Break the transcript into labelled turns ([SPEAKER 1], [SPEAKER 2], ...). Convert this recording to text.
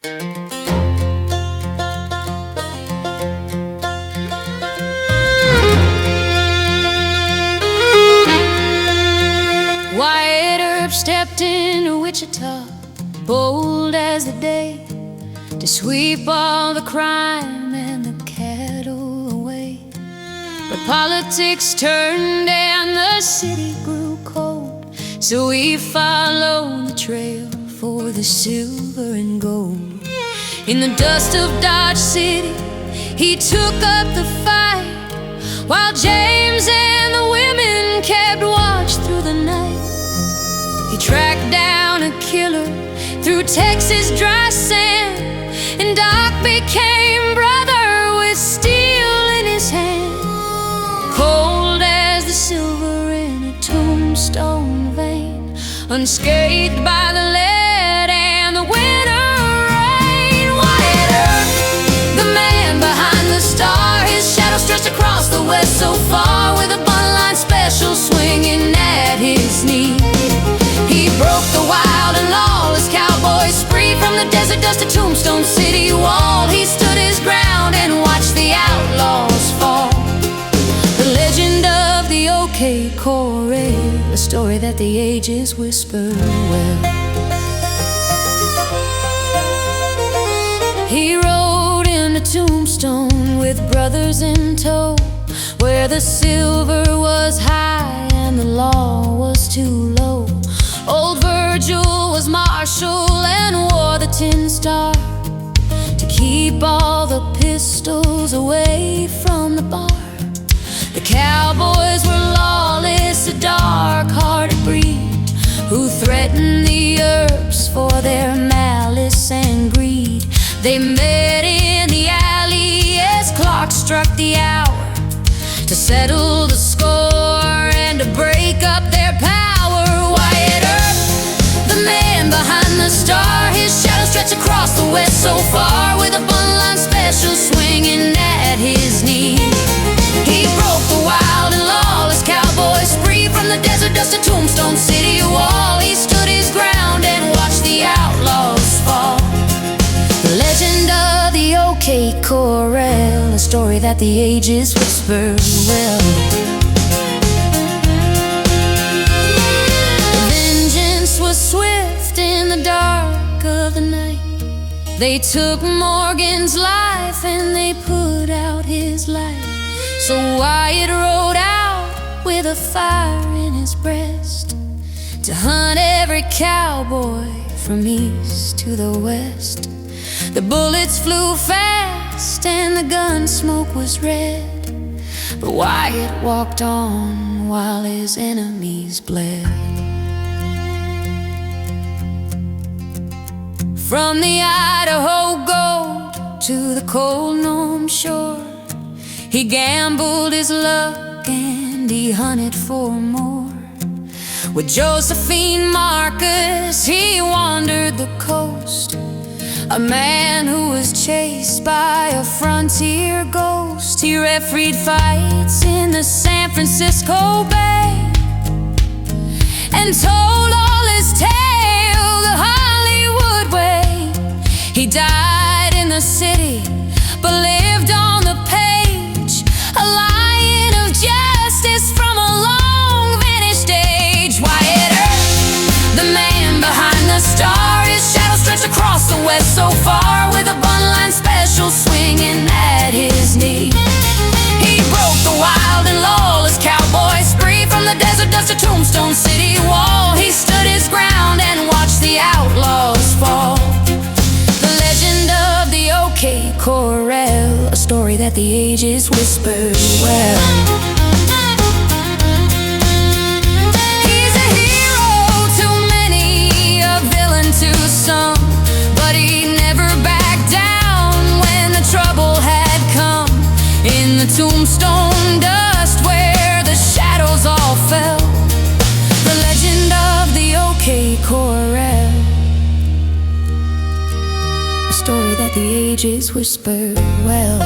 [SPEAKER 1] Wyatt Earp stepped into Wichita, bold as the day, to sweep all the crime and the cattle away. But politics turned and the city grew cold, so we followed the trail for the silver and gold. In the dust of Dodge City, he took up the fight, while James and the women kept watch through the night. He tracked down a killer through Texas dry sand, and Doc became brother with steel in his hand. Cold as the silver in a tombstone vein, unscathed by the lead and the winter rain. Wyatt Earp, the man behind the star, his shadow stretched across the west so far, with a buntline special swinging at his knee. He broke the wild and lawless cowboys free, from the desert dust to Tombstone City wall. He stood his ground and watched the outlaws fall. The legend of the OK Corral, a story that the ages whisper well. He rode into Tombstone with brothers in tow, where the silver was high and the law was too low. Old Virgil was marshal and wore the tin star to keep all the pistols away from the bar. The cowboys were lawless, a dark-hearted breed, who threatened the Earps for their malice and greed. They met in the alley as clocks struck the hour, to settle the score and to break up their power. Wyatt Earp, the man behind the star, his shadow stretched across the west so far, with a buntline special swinging at his knee. He broke the wild and lawless cowboys free, from the desert dust to Tombstone City wall. He stood his ground and watched the outlaws fall. The legend of the OK Corral, a story that the ages whisper well. Vengeance was swift in the dark of the night. They took Morgan's life and they put out his light. So Wyatt rode out with a fire in his breast, to hunt every cowboy from east to the west. The bullets flew fast and the gun smoke was red, but Wyatt walked on while his enemies bled. From the Idaho gold to the cold Nome shore, he gambled his luck and he hunted for more. With Josephine Marcus he wandered the coast, a man who was chased by a frontier ghost. He refereed fights in the San Francisco Bay and told all his tale the Hollywood way. He died in the city but lived on the page, a lion of justice from a long vanished age. Wyatt Earp, the man behind the star, his shadow stretched across the west so far, with a buntline special swinging at his knee. He broke the wild and lawless cowboys free, from the desert dust to Tombstone City wall. He stood his ground and watched the outlaws fall. The legend of the OK Corral, a story that the ages whisper well. He's a hero to many, a villain to some, but he never backed down when the trouble had come. In the tombstone dust where the shadows all fell, the legend of the OK Corral, a story that the ages whisper well.